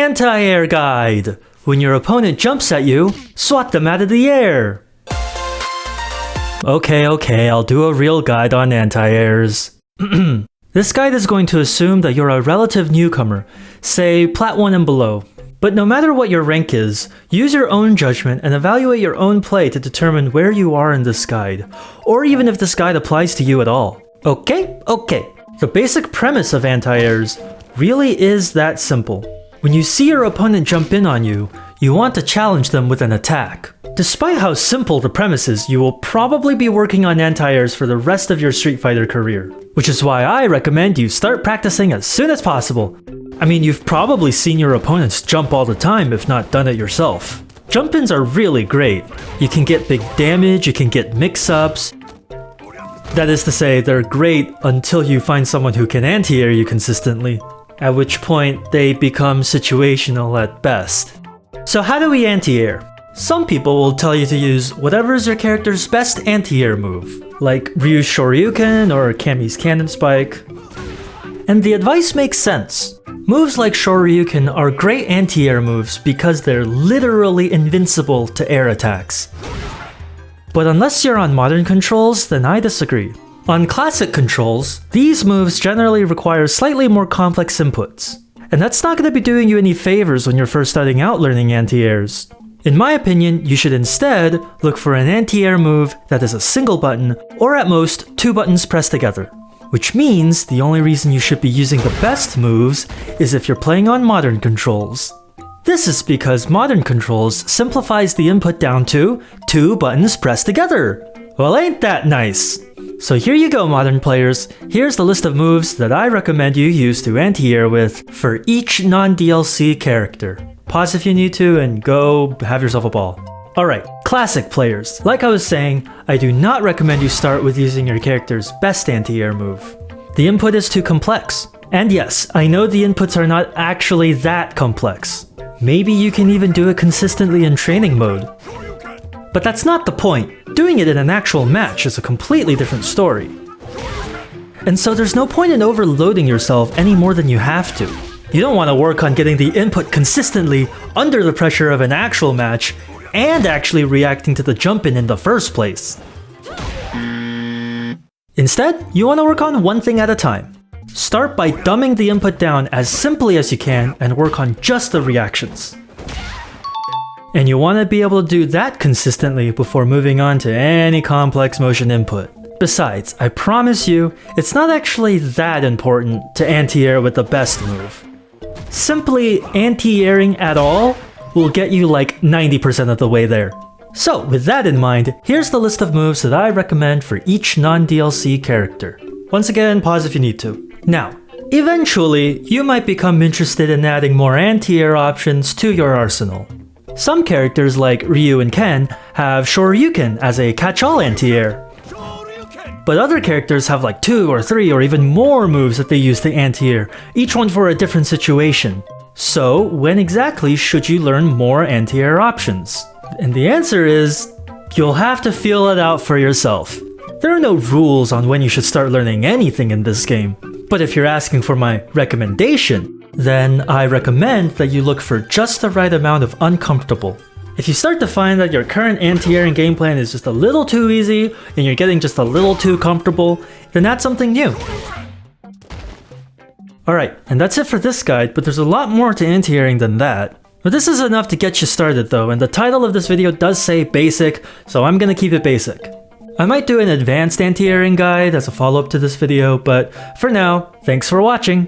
Anti-air guide! When your opponent jumps at you, swat them out of the air! Okay, I'll do a real guide on anti-airs. This guide is going to assume that you're a relative newcomer, say Plat 1 and below. But no matter what your rank is, use your own judgment and evaluate your own play to determine where you are in this guide, or even if this guide applies to you at all. Okay. The basic premise of anti-airs really is that simple. When you see your opponent jump in on you, you want to challenge them with an attack. Despite how simple the premise is, you will probably be working on anti-airs for the rest of your Street Fighter career. Which is why I recommend you start practicing as soon as possible. I mean, you've probably seen your opponents jump all the time if not done it yourself. Jump-ins are really great. You can get big damage, you can get mix-ups. That is to say, they're great until you find someone who can anti-air you consistently, at which point they become situational at best. So how do we anti-air? Some people will tell you to use whatever is your character's best anti-air move, like Ryu's Shoryuken or Kami's Cannon Spike. And the advice makes sense. Moves like Shoryuken are great anti-air moves because they're literally invincible to air attacks. But unless you're on modern controls, then I disagree. On classic controls, these moves generally require slightly more complex inputs. And that's not going to be doing you any favors when you're first starting out learning anti-airs. In my opinion, you should instead look for an anti-air move that is a single button, or at most 2 buttons pressed together. Which means the only reason you should be using the best moves is if you're playing on modern controls. This is because modern controls simplifies the input down to 2 buttons pressed together. Well, ain't that nice? So here you go, modern players. Here's the list of moves that I recommend you use to anti-air with for each non-DLC character. Pause if you need to and go have yourself a ball. Alright, classic players. Like I was saying, I do not recommend you start with using your character's best anti-air move. The input is too complex. And yes, I know the inputs are not actually that complex. Maybe you can even do it consistently in training mode. But that's not the point. Doing it in an actual match is a completely different story. And so there's no point in overloading yourself any more than you have to. You don't want to work on getting the input consistently under the pressure of an actual match and actually reacting to the jump-in the first place. Instead, you want to work on one thing at a time. Start by dumbing the input down as simply as you can and work on just the reactions. And you want to be able to do that consistently before moving on to any complex motion input. Besides, I promise you, it's not actually that important to anti-air with the best move. Simply anti-airing at all will get you like 90% of the way there. So with that in mind, here's the list of moves that I recommend for each non-DLC character. Once again, pause if you need to. Now, eventually, you might become interested in adding more anti-air options to your arsenal. Some characters like Ryu and Ken have Shoryuken as a catch-all anti-air. But other characters have like 2 or 3 or even more moves that they use to anti-air, each one for a different situation. So, when exactly should you learn more anti-air options? And the answer is, you'll have to feel it out for yourself. There are no rules on when you should start learning anything in this game. But if you're asking for my recommendation, then I recommend that you look for just the right amount of uncomfortable. If you start to find that your current anti-airing game plan is just a little too easy and you're getting just a little too comfortable, then that's something new. Alright, and that's it for this guide, but there's a lot more to anti-airing than that. But this is enough to get you started though, and the title of this video does say basic, so I'm gonna keep it basic. I might do an advanced anti-airing guide as a follow-up to this video, but for now, thanks for watching!